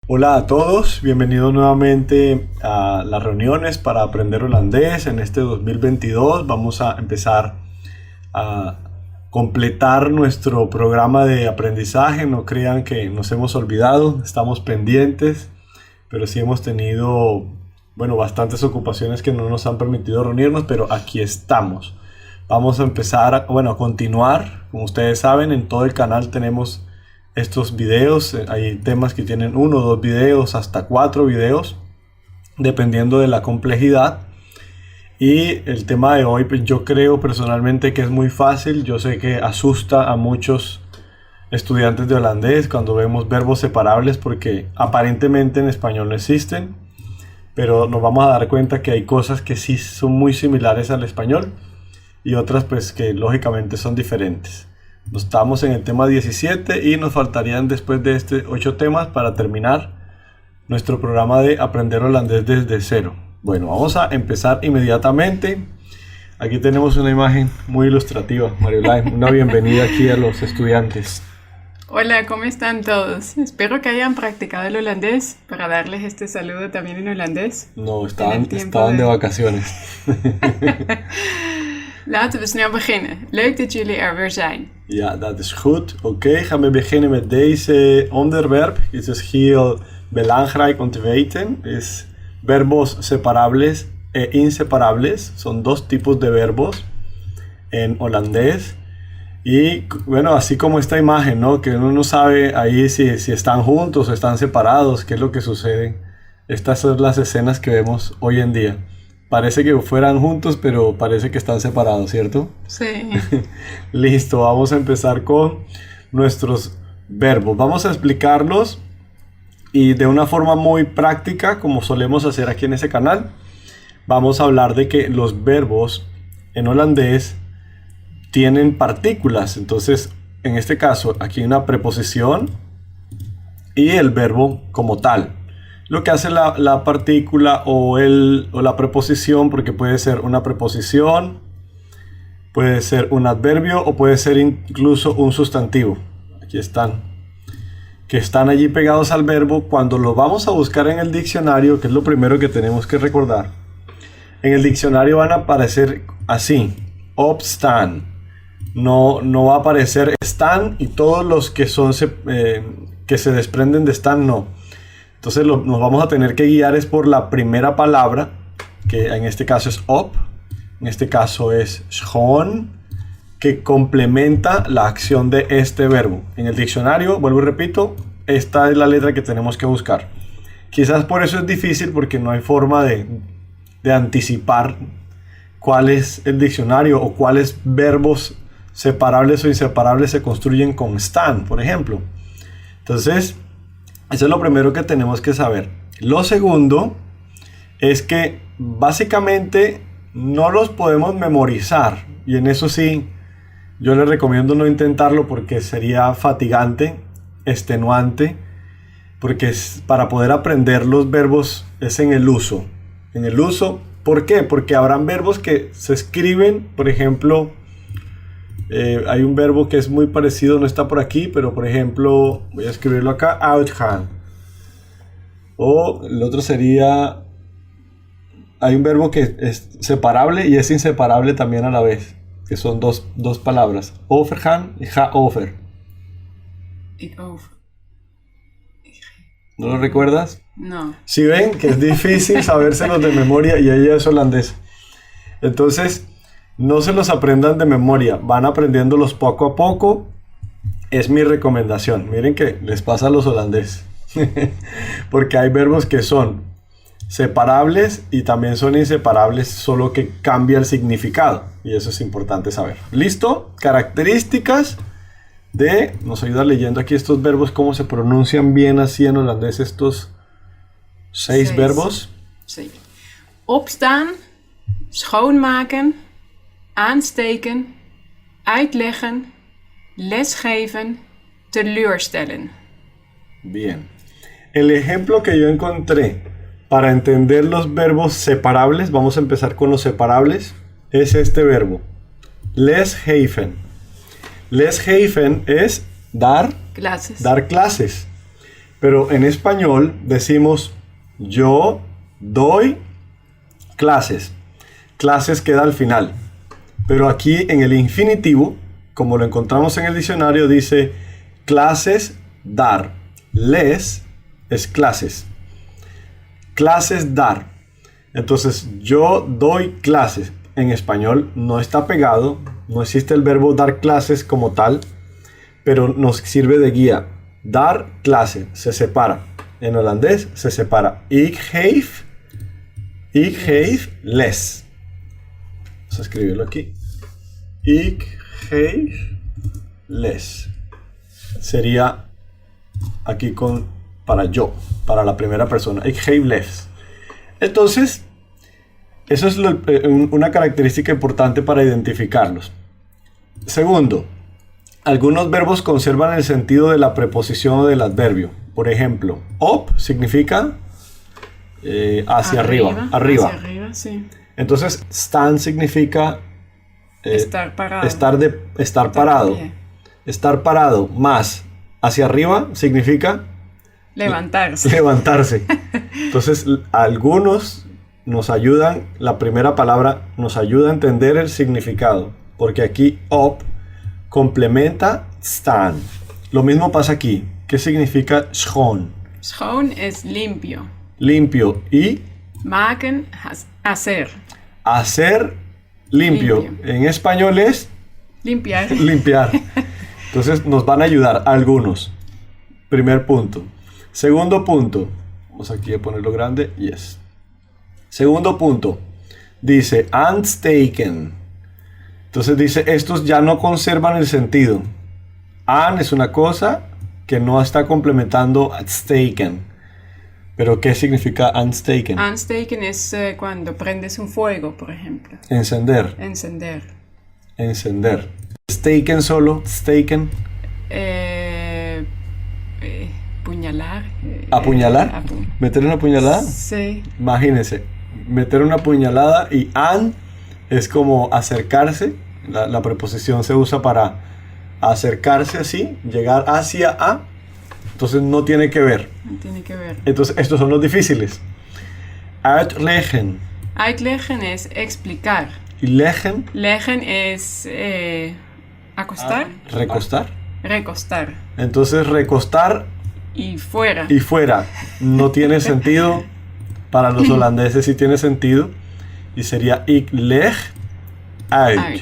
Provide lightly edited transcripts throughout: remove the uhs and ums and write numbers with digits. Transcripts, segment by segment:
Hola a todos, bienvenidos nuevamente a las reuniones para aprender holandés. En este 2022 vamos a empezar a completar nuestro programa de aprendizaje. No crean que nos hemos olvidado, estamos pendientes, pero sí hemos tenido, bastantes ocupaciones que no nos han permitido reunirnos, pero aquí estamos. Vamos a empezar, a continuar. Como ustedes saben, en todo el canal tenemos estos videos. Hay temas que tienen 1 o 2 videos, hasta 4 videos, dependiendo de la complejidad. Y el tema de hoy, pues yo creo personalmente que es muy fácil. Yo sé que asusta a muchos estudiantes de holandés cuando vemos verbos separables, porque aparentemente en español no existen, pero nos vamos a dar cuenta que hay cosas que sí son muy similares al español y otras pues que lógicamente son diferentes. Estamos en el tema 17 y nos faltarían después de 8 temas para terminar nuestro programa de aprender holandés desde cero. Bueno, vamos a empezar inmediatamente. Aquí tenemos una imagen muy ilustrativa, Mariolaine, una bienvenida aquí a los estudiantes. Hola, ¿cómo están todos? Espero que hayan practicado el holandés para darles este saludo también en holandés. No, estaban de vacaciones. Laten we snel beginnen. Leuk dat jullie er weer zijn. Ja, dat is goed. Oké, gaan we beginnen met deze onderwerp. Het is heel belangrijk om te weten. Es verbos separables e inseparables. Son dos tipos de verbos en holandés. Y bueno, así como esta imagen, ¿no? Que uno no sabe ahí si están juntos o están separados, qué es lo que sucede. Estas son las escenas que vemos hoy en día. Parece que fueran juntos, pero parece que están separados, ¿cierto? Sí. Listo, vamos a empezar con nuestros verbos. Vamos a explicarlos y de una forma muy práctica, como solemos hacer aquí en ese canal. Vamos a hablar de que los verbos en holandés tienen partículas. Entonces, en este caso, aquí hay una preposición y el verbo como tal. Lo que hace la partícula o la preposición, porque puede ser una preposición, puede ser un adverbio o puede ser incluso un sustantivo. Aquí están, que están allí pegados al verbo. Cuando lo vamos a buscar en el diccionario, que es lo primero que tenemos que recordar, en el diccionario van a aparecer así, opstaan. No va a aparecer están y todos los que que se desprenden de están, no. Entonces nos vamos a tener que guiar es por la primera palabra, que en este caso es op, en este caso es schoon, que complementa la acción de este verbo. En el diccionario, vuelvo y repito, esta es la letra que tenemos que buscar. Quizás por eso es difícil, porque no hay forma de anticipar cuál es el diccionario o cuáles verbos separables o inseparables se construyen con stan, por ejemplo. Entonces, eso es lo primero que tenemos que saber. Lo segundo es que básicamente no los podemos memorizar. Y en eso sí, yo les recomiendo no intentarlo, porque sería fatigante, extenuante. Porque para poder aprender los verbos es en el uso. En el uso, ¿por qué? Porque habrán verbos que se escriben, por ejemplo, hay un verbo que es muy parecido, no está por aquí, pero por ejemplo, voy a escribirlo acá, uitgaan. O el otro sería, hay un verbo que es separable y es inseparable también a la vez, que son dos palabras, overgaan y ga over. Ik over. ¿No lo recuerdas? No. Si ven que es difícil sabérselos de memoria y ella es holandés. Entonces, no se los aprendan de memoria, van aprendiéndolos poco a poco. Es mi recomendación. Miren que les pasa a los holandeses. Porque hay verbos que son separables y también son inseparables, solo que cambia el significado. Y eso es importante saber. ¿Listo? Características nos ayuda leyendo aquí estos verbos, cómo se pronuncian bien así en holandés estos 6 verbos. Sí. Opstaan, schoonmaken, aansteken, uitleggen, lesgeven, teleurstellen. Bien. El ejemplo que yo encontré para entender los verbos separables, vamos a empezar con los separables, es este verbo. Lesgeven. Lesgeven es dar Clases. dar clases. Pero en español decimos yo doy clases. Clases queda al final. Pero aquí en el infinitivo, como lo encontramos en el diccionario, dice clases dar. Les es clases. Clases dar. Entonces yo doy clases. En español no está pegado. No existe el verbo dar clases como tal. Pero nos sirve de guía. Dar clase se separa. En holandés se separa. Ik geef les. Vamos a escribirlo aquí. Ik geef les. Sería aquí para yo, para la primera persona. Ik geef les. Entonces, eso es una característica importante para identificarlos. Segundo, algunos verbos conservan el sentido de la preposición o del adverbio. Por ejemplo, op significa hacia arriba. Hacia arriba, sí. Entonces, staan significa estar parado. Estar parado. Estar parado más hacia arriba significa levantarse. Levantarse. Entonces, algunos nos ayudan, la primera palabra nos ayuda a entender el significado. Porque aquí op complementa staan. Lo mismo pasa aquí. ¿Qué significa schoon? Schoon es limpio. Limpio. Y maken, hacer. Hacer limpio. En español es limpiar. Limpiar. Entonces nos van a ayudar algunos. Primer punto. Segundo punto. Vamos aquí a ponerlo grande. Yes. Segundo punto. Dice aansteken. Entonces dice, estos ya no conservan el sentido. An es una cosa que no está complementando steken. ¿Pero qué significa aansteken? Aansteken es cuando prendes un fuego, por ejemplo. Encender. Encender. Encender. Steken solo, steken. Puñalar. ¿Apuñalar? ¿Meter una puñalada? Sí. Imagínense, meter una puñalada y an es como acercarse. La preposición se usa para acercarse así, llegar hacia a. Entonces no tiene que ver. No tiene que ver. Entonces estos son los difíciles. Uitleggen. Uitleggen es explicar. Y leggen. Leggen es acostar. Recostar. Recostar. Entonces recostar y fuera. Y fuera. No tiene sentido. Para los holandeses sí tiene sentido. Y sería ik leg uit.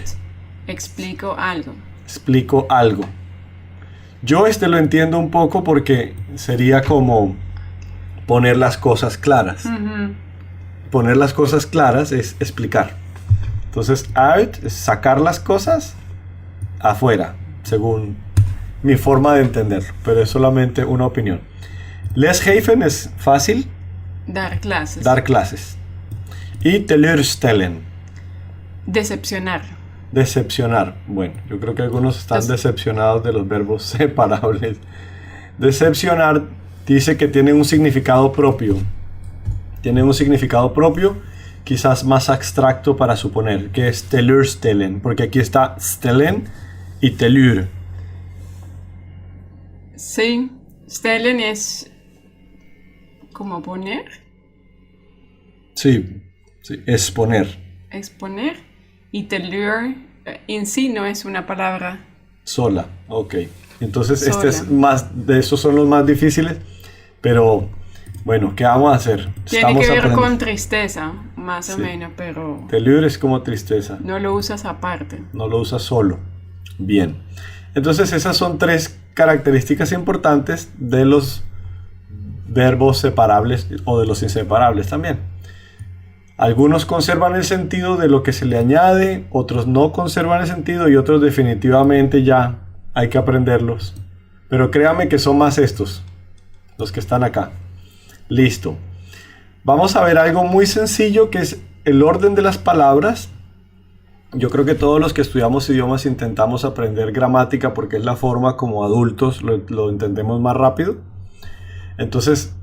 Explico algo. Explico algo. Yo lo entiendo un poco porque sería como poner las cosas claras. Uh-huh. Poner las cosas claras es explicar. Entonces, uit es sacar las cosas afuera, según mi forma de entenderlo. Pero es solamente una opinión. Lesgeven es fácil. Dar clases. Dar clases. Y teleurstellen. Decepcionar. Decepcionar. Bueno, yo creo que algunos están decepcionados de los verbos separables. Decepcionar dice que tiene un significado propio. Tiene un significado propio, quizás más abstracto para suponer, que es teleurstellen, porque aquí está stellen y telur. Sí, stellen es como poner. Sí, exponer. Exponer. Y telur en sí no es una palabra sola. Ok. Entonces sola. Este es más, de esos son los más difíciles. Pero bueno, ¿qué vamos a hacer? Tiene que ver con tristeza, más o menos, pero telur es como tristeza. No lo usas aparte. No lo usas solo. Bien. Entonces esas son tres características importantes de los verbos separables o de los inseparables también. Algunos conservan el sentido de lo que se le añade, otros no conservan el sentido y otros definitivamente ya hay que aprenderlos. Pero créanme que son más estos, los que están acá. Listo. Vamos a ver algo muy sencillo que es el orden de las palabras. Yo creo que todos los que estudiamos idiomas intentamos aprender gramática porque es la forma como adultos lo entendemos más rápido. Entonces,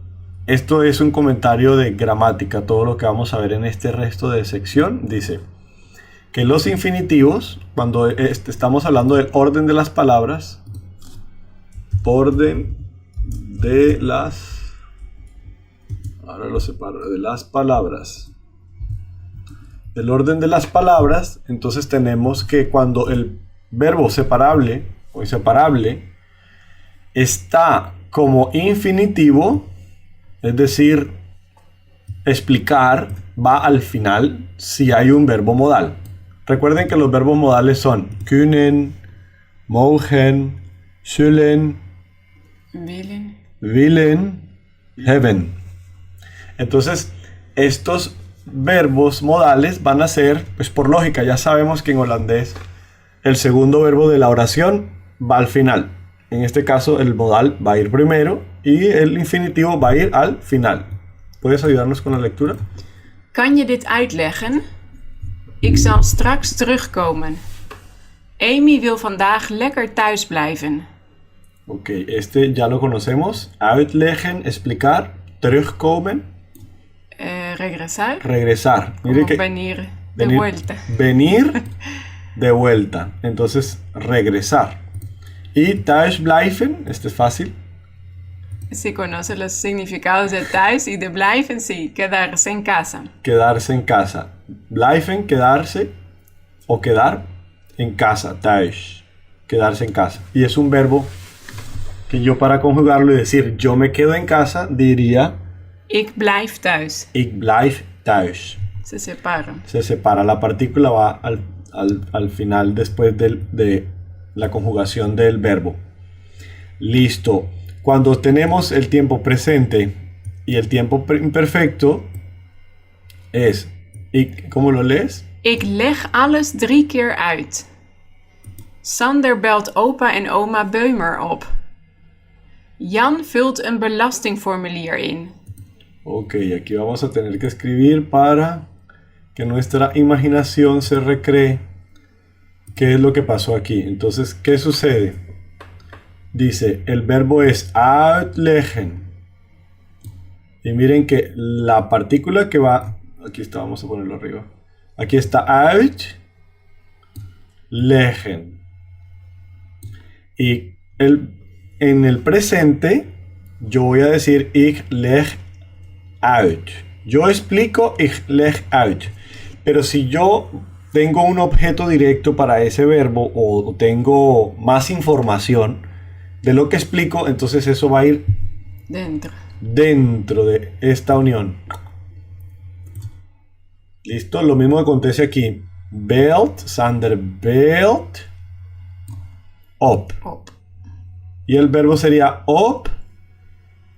esto es un comentario de gramática, todo lo que vamos a ver en este resto de sección. Dice que los infinitivos, cuando estamos hablando del orden de las palabras, orden de las... Ahora lo separo, de las palabras. El orden de las palabras, entonces tenemos que cuando el verbo separable o inseparable está como infinitivo, es decir, explicar, va al final si hay un verbo modal. Recuerden que los verbos modales son können, mogen, sollen, willen, hebben. Entonces, estos verbos modales van a ser, pues por lógica, ya sabemos que en holandés el segundo verbo de la oración va al final. En este caso, el modal va a ir primero y el infinitivo va a ir al final. ¿Puedes ayudarnos con la lectura? Kan je dit uitleggen? Ik zal straks terugkomen. Amy wil vandaag lekker thuis blijven. Ok, este ya lo conocemos. Uitleggen, explicar, terugkomen. Regresar. Regresar. Mire Como que venir de vuelta. Venir de vuelta. Entonces, regresar. Y thuis blijven, este es fácil. Sí conoce los significados de thuis y de blijven, sí, quedarse en casa. Quedarse en casa. Blijven, quedarse o quedar en casa. Thuis. Quedarse en casa. Y es un verbo que yo para conjugarlo y decir yo me quedo en casa diría Ik blijf thuis. ik blijf thuis. Se separan. Se separa. La partícula va al final después de la conjugación del verbo. Listo. Cuando tenemos el tiempo presente y el tiempo imperfecto es... ¿Cómo lo lees? Ik leg alles 3 keer uit. Sander belt opa en oma Beumer op. Jan vult een belastingformulier in. Ok, aquí vamos a tener que escribir para que nuestra imaginación se recree qué es lo que pasó aquí. Entonces, ¿qué sucede? Dice, el verbo es uitleggen. Y miren que la partícula que va... Aquí está, vamos a ponerlo arriba. Aquí está uitleggen. Y en el presente, yo voy a decir ik leg uit. Yo explico ik leg uit. Pero si yo tengo un objeto directo para ese verbo o tengo más información de lo que explico, entonces eso va a ir dentro de esta unión. ¿Listo? Lo mismo acontece aquí. Belt, Sander belt op. Y el verbo sería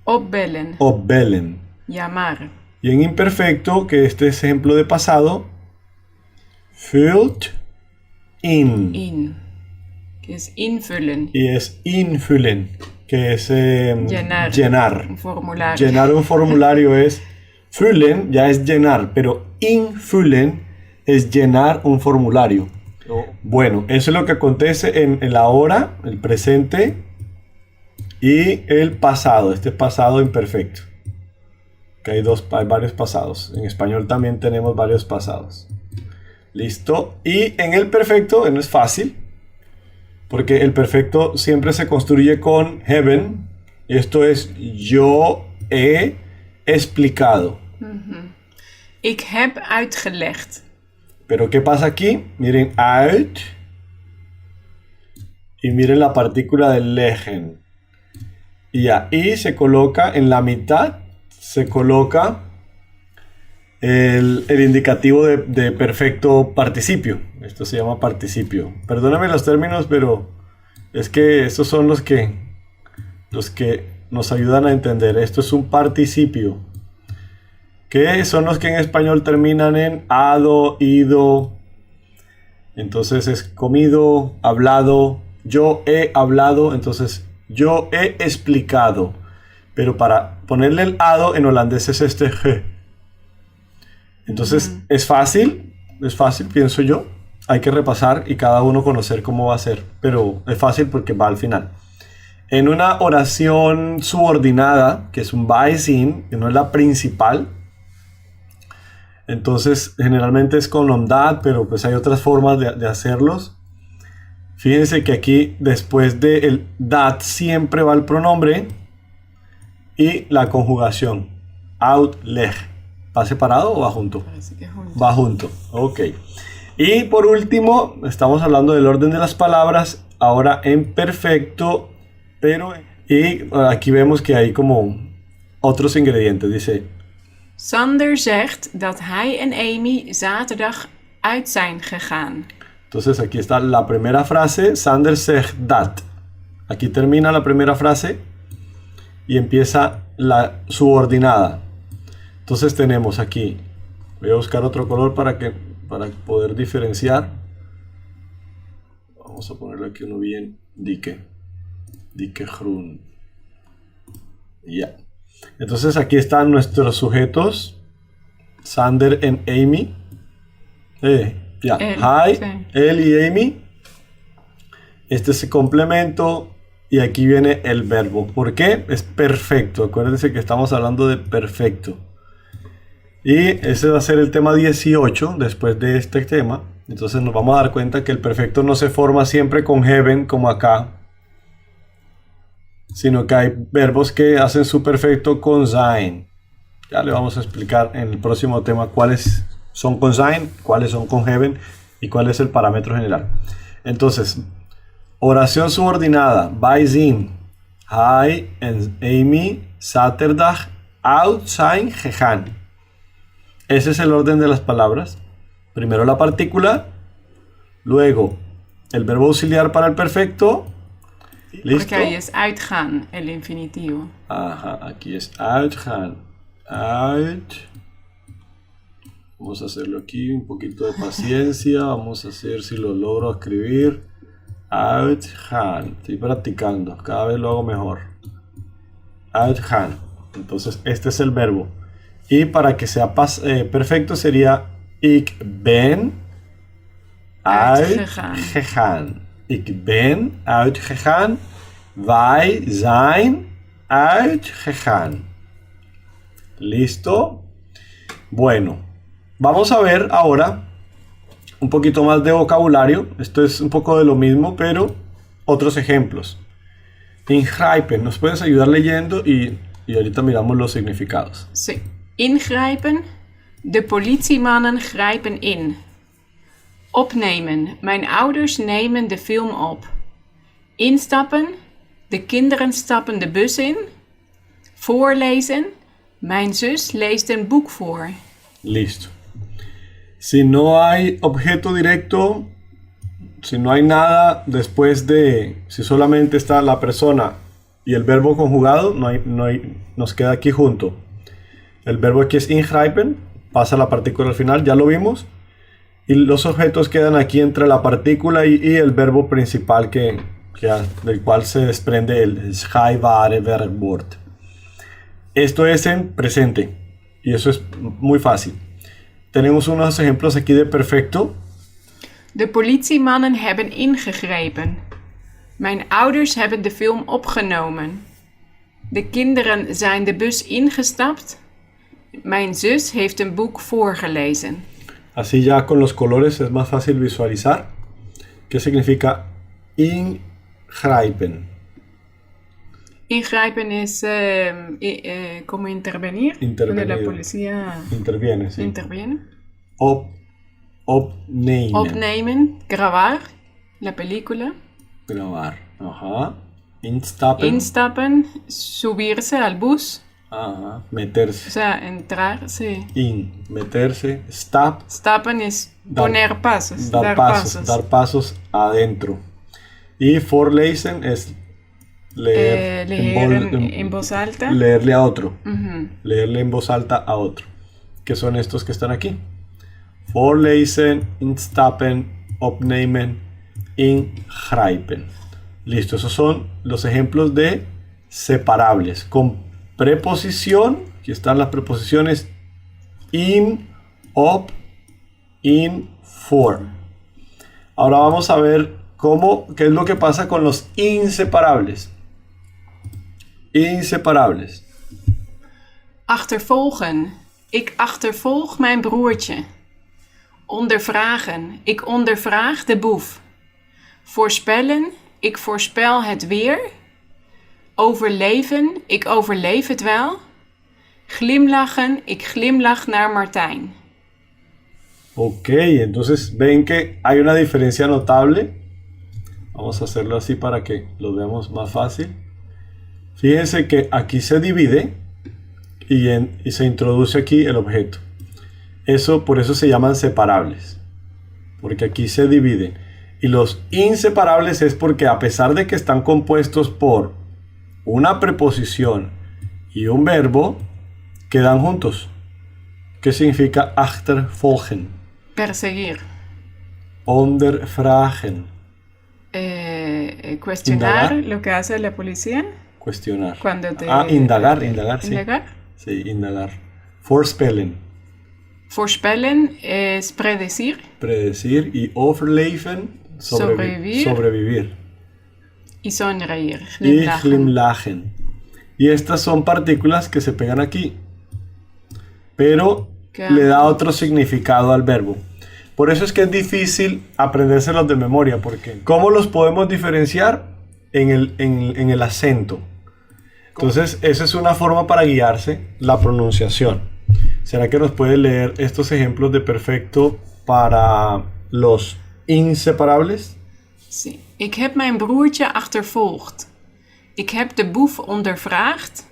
opbellen. Opbellen. Llamar. Y en imperfecto, que este es ejemplo de pasado, vult in. Que es invullen. Y es invullen, que es llenar. Un formulario. Llenar un formulario es vullen, ya es llenar, pero invullen es llenar un formulario. Bueno, eso es lo que acontece en la hora, el presente y el pasado. Este es pasado imperfecto. Que hay varios pasados. En español también tenemos varios pasados. Listo. Y en el perfecto no es fácil, porque el perfecto siempre se construye con hebben. Esto es yo he explicado. Ik heb uitgelegd. Pero ¿qué pasa aquí? Miren, uit. Y miren la partícula de leggen. Y ahí se coloca en la mitad, se coloca el indicativo de perfecto participio. Esto se llama participio. Perdóname los términos, pero es que estos son los que nos ayudan a entender. Esto es un participio, que son los que en español terminan en ado, ido. Entonces es comido, hablado. Yo he hablado, entonces yo he explicado. Pero para ponerle el ado en holandés es este ge. Entonces es fácil, pienso yo. Hay que repasar y cada uno conocer cómo va a ser. Pero es fácil porque va al final. En una oración subordinada, que es un bijzin, que no es la principal, entonces generalmente es con omdat, pero pues hay otras formas de hacerlos. Fíjense que aquí después del dat siempre va el pronombre Y la conjugación, uitleg. ¿Va separado o va junto? Parece que junto. Va junto, ok. Y por último, estamos hablando del orden de las palabras, ahora en perfecto, pero... Y aquí vemos que hay como otros ingredientes, dice... Sander zegt dat hij en Amy zaterdag uit zijn gegaan. Entonces aquí está la primera frase, Sander zegt dat. Aquí termina la primera frase y empieza la subordinada. Entonces tenemos aquí, voy a buscar otro color para poder diferenciar. Vamos a ponerle aquí uno bien, Dike groen. Ya. Entonces aquí están nuestros sujetos, Sander y Amy. Ya, hi, sí. él y Amy. Este es el complemento y aquí viene el verbo. ¿Por qué? Es perfecto. Acuérdense que estamos hablando de perfecto. Y ese va a ser el tema 18 después de este tema. Entonces nos vamos a dar cuenta que el perfecto no se forma siempre con hebben como acá, sino que hay verbos que hacen su perfecto con sein. Ya le vamos a explicar en el próximo tema cuáles son con sein, cuáles son con hebben y cuál es el parámetro general. Entonces, oración subordinada, bij zijn. Hij en Amy zaterdag uit zijn gegaan. Ese es el orden de las palabras. Primero la partícula, luego el verbo auxiliar para el perfecto. ¿Listo? Porque ahí es uitgaan, el infinitivo. Ajá, aquí es uitgaan. Uit. Vamos a hacerlo aquí, un poquito de paciencia. Vamos a hacer si lo logro escribir. Uitgaan. Estoy practicando, cada vez lo hago mejor. Uitgaan. Entonces este es el verbo. Y para que sea perfecto sería ik ben uitgegaan. Ik ben uitgegaan. Wij zijn uitgegaan. ¿Listo? Bueno, vamos a ver ahora un poquito más de vocabulario. Esto es un poco de lo mismo, pero otros ejemplos. Ingrijpen, ¿nos puedes ayudar leyendo? Y ahorita miramos los significados. Sí. Ingrijpen. De politiemannen grijpen in. Opnemen. Mijn ouders nemen de film op. Instappen. De kinderen stappen de bus in. Voorlezen. Mijn zus leest een boek voor. Listo. Si no hay objeto directo, si no hay nada después de, si solamente está la persona y el verbo conjugado, nos queda aquí junto. El verbo aquí es ingrijpen, pasa la partícula al final, ya lo vimos. Y los objetos quedan aquí entre la partícula y el verbo principal del cual se desprende el schrijfbare werkwoord. Esto es en presente y eso es muy fácil. Tenemos unos ejemplos aquí de perfecto. De politiemannen hebben ingegrepen. Mijn ouders hebben de film opgenomen. De kinderen zijn de bus ingestapt. Mijn zus heeft een boek voorgelezen. Así ya con los colores es más fácil visualizar. ¿Qué significa ingrijpen? Ingrijpen is como intervenir. Intervenir. Cuando la policía Interviene, sí. interviene. Opnemen. Opnemen. Grabar. La película. Grabar. Ajá. Instappen. Instappen. Subirse al bus. Ajá. Meterse. O sea, entrar, sí. Meterse. Stap. Stappen es poner pasos. Dar pasos adentro. Y voorlezen es leer, en voz alta. Leerle a otro. Uh-huh. Leerle en voz alta a otro. Que son estos que están aquí. Voorlezen, instappen, opnemen, ingrijpen. Listo, esos son los ejemplos de separables. Con preposición, aquí están las preposiciones in, op, in, for. Ahora vamos a ver qué es lo que pasa con los inseparables. Inseparables. Achtervolgen. Ik achtervolg mijn broertje. Ondervragen. Ik ondervraag de boef. Voorspellen. Ik voorspel het weer. Overleven, ik overleef het wel. Glimlachen, ik glimlach naar Martijn. Ok, entonces ven que hay una diferencia notable. Vamos a hacerlo así para que lo veamos más fácil. Fíjense que aquí se divide y se introduce aquí el objeto. Por eso se llaman separables. Porque aquí se dividen. Y los inseparables es porque a pesar de que están compuestos por una preposición y un verbo, quedan juntos. ¿Qué significa achtervolgen? Perseguir. Ondervragen. Cuestionar Indagar. lo que hace la policía. Cuestionar. Cuando te... Indagar, sí. Indagar. Sí, indagar. Voorspellen. Voorspellen es predecir. Predecir. Y overleven. Sobrevivir. Y sonreír. Y Glimlachen. glimlachen. Y estas son partículas que se pegan aquí. Pero Claro. le da otro significado al verbo. Por eso es que es difícil aprendérselos de memoria. Porque ¿cómo los podemos diferenciar? En el acento. Entonces, esa es una forma para guiarse, la pronunciación. ¿Será que nos puede leer estos ejemplos de perfecto para los inseparables? Sí. Ik heb mijn broertje achtervolgd. Ik heb de boef ondervraagd.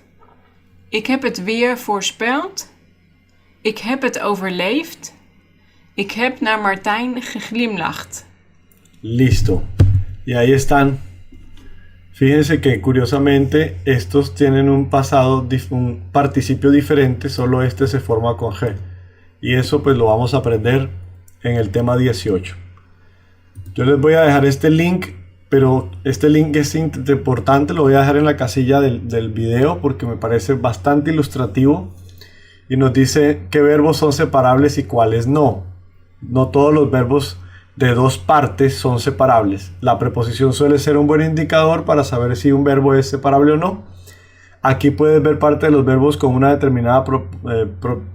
Ik heb het weer voorspeld. Ik heb het overleefd. Ik heb naar Martijn geglimlacht. Listo. Y ahí están. Fíjense que curiosamente estos tienen un pasado, un participio diferente, solo este se forma con G. Y eso pues lo vamos a aprender en el tema 18. Yo les voy a dejar este link, pero este link es importante, lo voy a dejar en la casilla del video porque me parece bastante ilustrativo y nos dice qué verbos son separables y cuáles no. No todos los verbos de dos partes son separables. La preposición suele ser un buen indicador para saber si un verbo es separable o no. Aquí puedes ver parte de los verbos con una determinada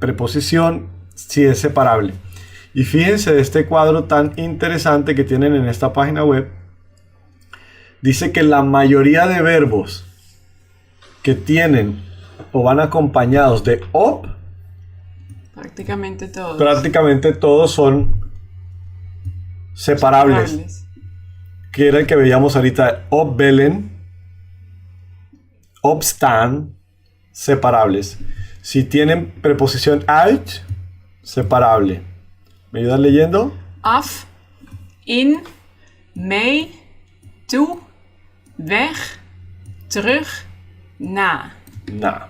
preposición si es separable. Y fíjense de este cuadro tan interesante que tienen en esta página web. Dice que la mayoría de verbos que tienen o van acompañados de op, Prácticamente todos. prácticamente todos son separables. Que era el que veíamos ahorita, opbellen, opstaan, separables. Si tienen preposición uit, separable. ¿Me ayudas leyendo? Af, in, mee, toe, weg, terug, na. Nah.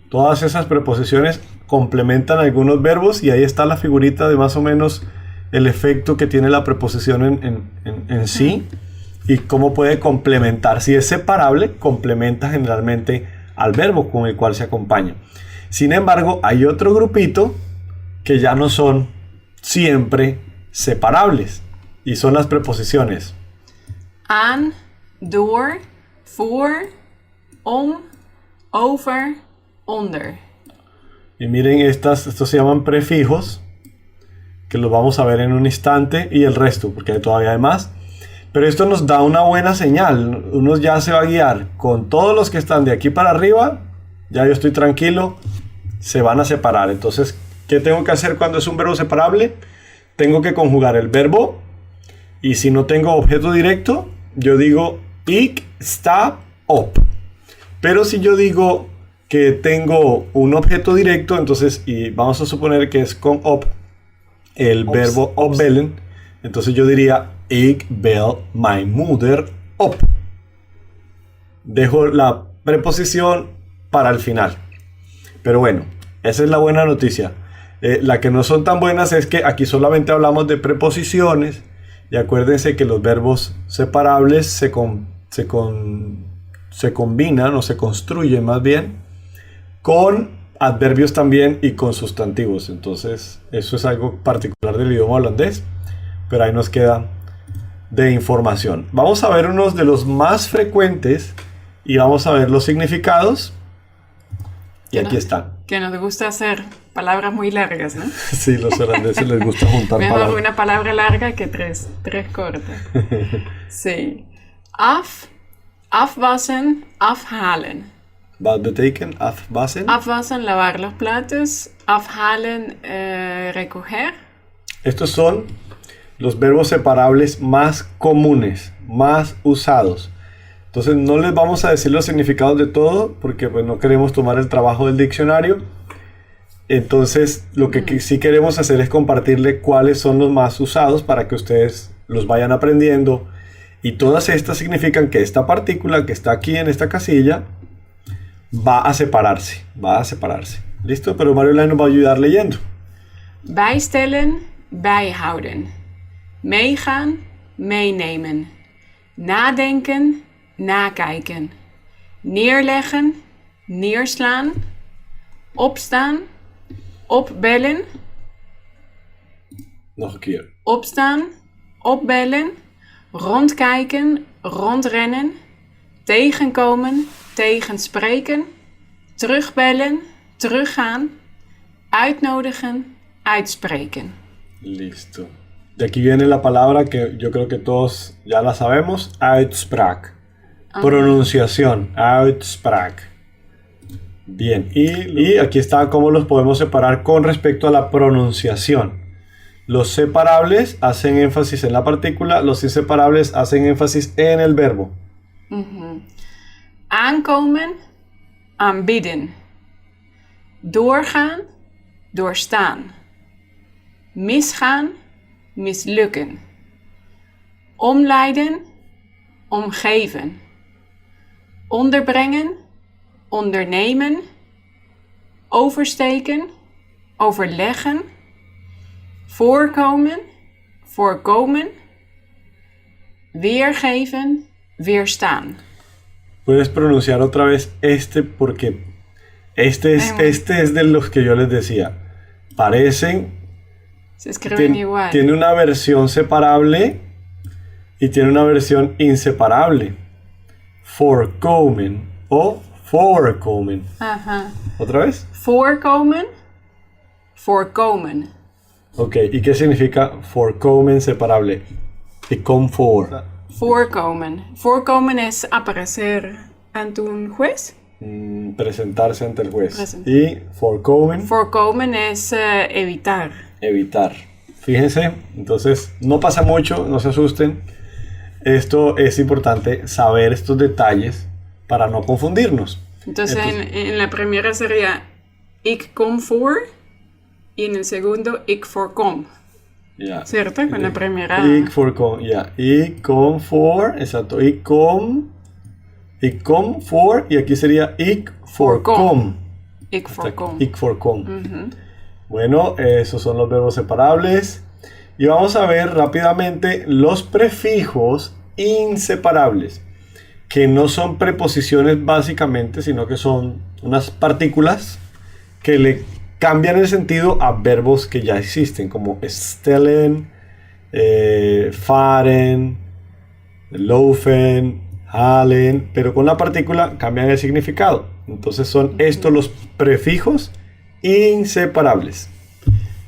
Todas esas preposiciones complementan algunos verbos y ahí está la figurita de más o menos el efecto que tiene la preposición en sí y cómo puede complementar. Si es separable, complementa generalmente al verbo con el cual se acompaña. Sin embargo, hay otro grupito que ya no son siempre separables y son las preposiciones Aan, door, voor, om, over, onder. y miren estos se llaman prefijos que los vamos a ver en un instante y el resto porque todavía hay más, pero esto nos da una buena señal. Uno ya se va a guiar con todos los que están de aquí para arriba, ya yo estoy tranquilo, se van a separar. Entonces, ¿qué tengo que hacer cuando es un verbo separable? Tengo que conjugar el verbo y si no tengo objeto directo, yo digo ik sta op. Pero si yo digo que tengo un objeto directo, entonces, y vamos a suponer que es con op, el verbo opbellen, entonces yo diría ik bel mijn moeder op. Dejo la preposición para el final. Pero bueno, esa es la buena noticia. La que no son tan buenas es que aquí solamente hablamos de preposiciones y acuérdense que los verbos separables se combinan o se construyen más bien con adverbios también y con sustantivos. Entonces eso es algo particular del idioma holandés, pero ahí nos queda de información. Vamos a ver unos de los más frecuentes y vamos a ver los significados. Y aquí están. Que nos gusta hacer palabras muy largas, ¿no? Sí, los holandeses les gusta juntar Mejor palabras. una palabra larga que tres cortas. Sí. Af, Afwassen, afhalen. Wat betekent afwassen? Afwassen, lavar los platos. Afhalen, recoger. Estos son los verbos separables más comunes, más usados. Entonces no les vamos a decir los significados de todo porque pues, no queremos tomar el trabajo del diccionario. Entonces lo que sí queremos hacer es compartirle cuáles son los más usados para que ustedes los vayan aprendiendo. Y todas estas significan que esta partícula que está aquí en esta casilla va a separarse. ¿Listo? Pero Marjolein nos va a ayudar leyendo. Bijstellen, bijhouden. Meegaan, meenemen. Nadenken, nakijken. Neerleggen, neerslaan. Opstaan, opbellen. Nog een keer. Opstaan, opbellen. Rondkijken, rondrennen. Tegenkomen, tegenspreken. Terugbellen, teruggaan. Uitnodigen, uitspreken. Listo. De aquí viene la palabra que yo creo que todos ya la sabemos, Uitspraak. Pronunciación, Uitspraak. Bien, y aquí está cómo los podemos separar con respecto a la pronunciación. Los separables hacen énfasis en la partícula, los inseparables hacen énfasis en el verbo. Aankomen, aanbieden. Doorgaan, doorstaan. Misgaan, mislukken. Omleiden, omgeven. Onderbrengen, ondernemen. Oversteken, overleggen. Voorkomen, voorkomen. Weergeven, weerstaan. Puedes pronunciar otra vez este porque este es de los que yo les decía. Parecen, Se escriben igual. tiene una versión separable y tiene una versión inseparable. Voorkomen o voorkomen. Ajá. ¿Otra vez? Voorkomen, voorkomen. Ok, ¿y qué significa voorkomen separable? Ik kom voor. Voorkomen. Voorkomen es aparecer ante un juez. Presentarse ante el juez. Present. Y voorkomen, Voorkomen es evitar. evitar. Fíjense, entonces no pasa mucho, no se asusten. Esto es importante saber estos detalles para no confundirnos. Entonces en la primera sería ik kom voor y en el segundo ik voorkom. Ya. ¿Cierto? Con la primera. Ik voorkom, ja. Ik kom voor, exacto. Ik kom voor y aquí sería ik voorkom. Ik voorkom. Ik voorkom. Bueno, esos son los verbos separables. Y vamos a ver rápidamente los prefijos inseparables, que no son preposiciones básicamente, sino que son unas partículas que le cambian el sentido a verbos que ya existen, como stellen, fahren, laufen, halen, pero con la partícula cambian el significado. Entonces son estos los prefijos inseparables.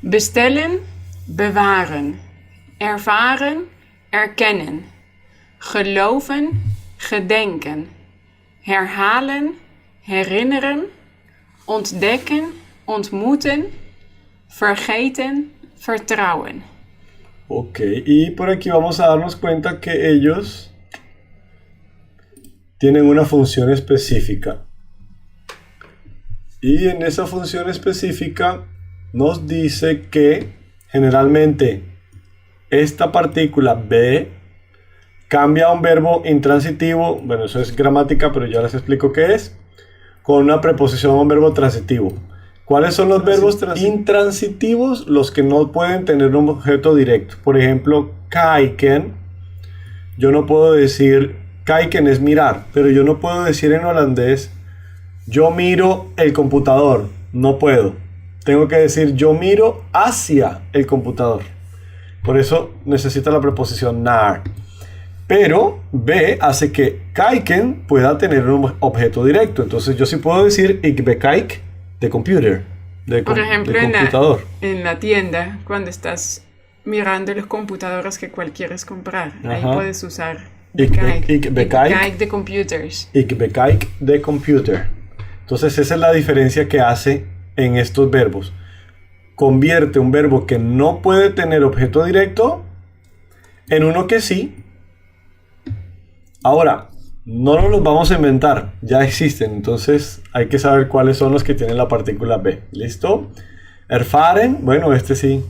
Bestellen, bewaren. Ervaren, erkennen. Geloven, gedenken. Herhalen, herinneren. Ontdekken, ontmoeten. Vergeten, vertrouwen. Ok, y por aquí vamos a darnos cuenta que ellos tienen una función específica. Y en esa función específica nos dice que generalmente esta partícula be cambia a un verbo intransitivo, bueno, eso es gramática, pero ya les explico qué es, con una preposición a un verbo transitivo. ¿Cuáles son los verbos intransitivos? Los que no pueden tener un objeto directo. Por ejemplo, kijken. Yo no puedo decir, kijken es mirar, pero yo no puedo decir en holandés, yo miro el computador. No puedo. Tengo que decir, yo miro hacia el computador. Por eso necesita la preposición naar. Pero B hace que kijken pueda tener un objeto directo. Entonces yo sí puedo decir, ik bekijk de computer. Por ejemplo, de computador. en la tienda, cuando estás mirando los computadores que cual quieres comprar, ahí Ajá. puedes usar Bekijk bekijk de computers. Ik bekijk de computer. Entonces esa es la diferencia que hace en estos verbos. Convierte un verbo que no puede tener objeto directo en uno que sí. Ahora, no nos los vamos a inventar, ya existen, entonces hay que saber cuáles son los que tienen la partícula B. ¿Listo? Erfahren, bueno, este sí,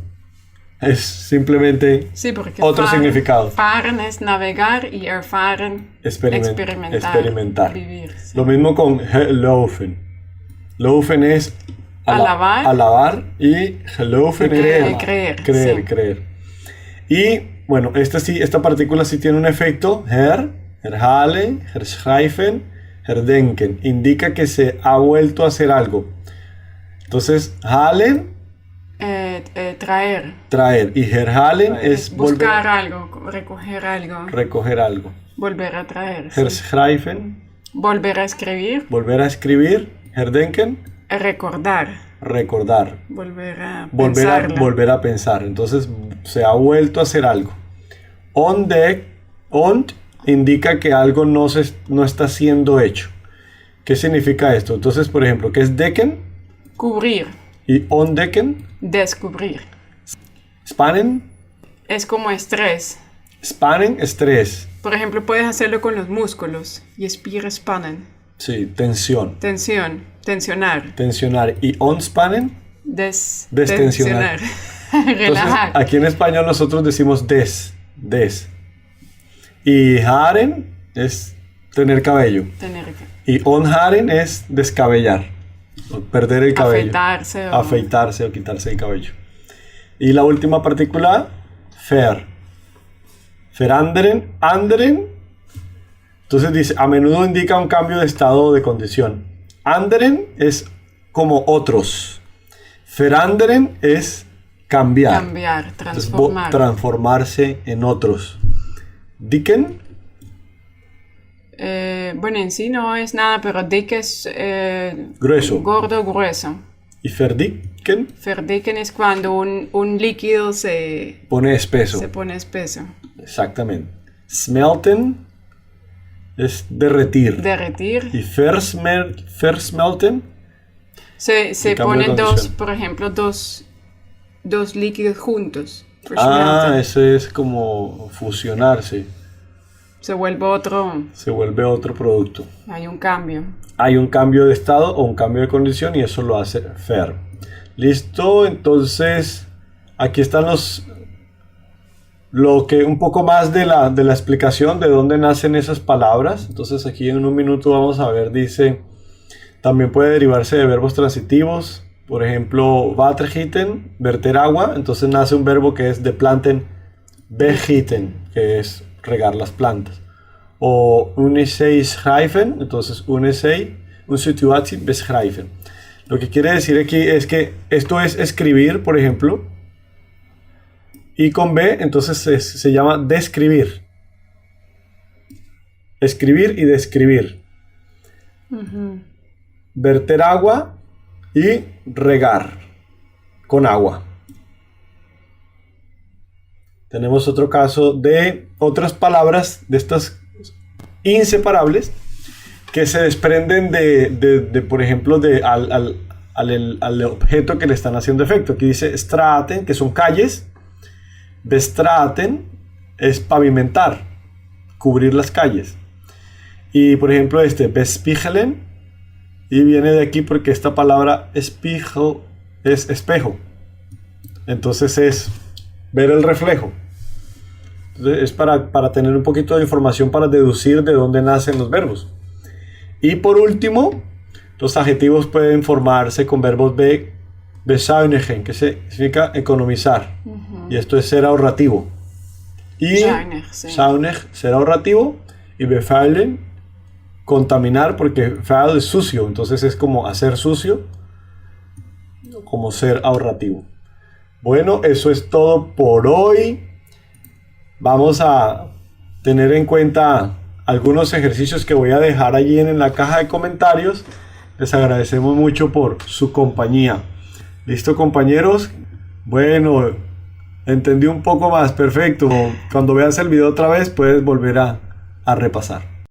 es simplemente Sí, porque otro significado. Fahren es navegar y erfahren experimentar. Vivir, sí. Lo mismo con geloven. Loven es alabar y geloven creer. Y bueno, esta partícula sí tiene un efecto. Herhalen, herschreiben, herdenken. Indica que se ha vuelto a hacer algo. Entonces, halen, traer. Y herhalen es buscar algo, recoger algo. Volver a traer. Herschreiben, volver a escribir. Herdenken, recordar. Volver a pensar. Entonces, se ha vuelto a hacer algo. Und indica que algo no está siendo hecho. ¿Qué significa esto? Entonces, por ejemplo, ¿qué es decken? Cubrir. ¿Y ontdecken? Descubrir. Spannen? Es como estrés. Spannen, estrés. Por ejemplo, puedes hacerlo con los músculos. Y spieren spannen. Sí, tensión. Tensionar. ¿Y ontspannen? Destensionar. Relajar. Entonces, aquí en español nosotros decimos des. Y haren es tener cabello. Y onharen es descabellar. Perder el cabello. Afeitarse o quitarse el cabello. Y la última partícula, veranderen. Entonces dice, a menudo indica un cambio de estado o de condición. Anderen es como otros. Veranderen es cambiar. Transformar. Entonces, transformarse en otros. Dicken. Bueno, en sí no es nada, pero dik es grueso. Gordo, grueso. ¿Y verdicken? Verdicken es cuando un líquido se pone espeso. Exactamente. Smelten es derretir. Y versmelten. Se ponen por ejemplo, dos líquidos juntos. Eso es como fusionarse. Se vuelve otro producto. Hay un cambio. Hay un cambio de estado o un cambio de condición y eso lo hace ver. ¿Listo? Entonces, aquí están un poco más de la explicación de dónde nacen esas palabras. Entonces, aquí en un minuto vamos a ver, dice, también puede derivarse de verbos transitivos. Por ejemplo, watergieten, verter agua. Entonces nace un verbo que es de planten, begieten, que es regar las plantas. O un essay schrijven, entonces un essay, un situatie beschrijven. Lo que quiere decir aquí es que esto es escribir, por ejemplo, y con B, entonces se llama describir. Escribir y describir. Verter agua y regar con agua. Tenemos otro caso de otras palabras de estas inseparables que se desprenden de por ejemplo, al objeto que le están haciendo efecto. Aquí dice straten, que son calles. Bestraten es pavimentar, cubrir las calles. Y por ejemplo bespiegelen, y viene de aquí porque esta palabra espiegel es espejo. Entonces es ver el reflejo. Entonces es para tener un poquito de información para deducir de dónde nacen los verbos. Y por último, los adjetivos pueden formarse con verbos bezuinigen, que significa economizar. Y esto es ser ahorrativo. Y zuinig, ser ahorrativo. Y bevuilen, contaminar, porque vuil es sucio. Entonces es como hacer sucio, como ser ahorrativo. Bueno, eso es todo por hoy. Vamos a tener en cuenta algunos ejercicios que voy a dejar allí en la caja de comentarios. Les agradecemos mucho por su compañía. ¿Listo, compañeros? Bueno, entendí un poco más. Perfecto. Cuando veas el video otra vez puedes volver a a repasar.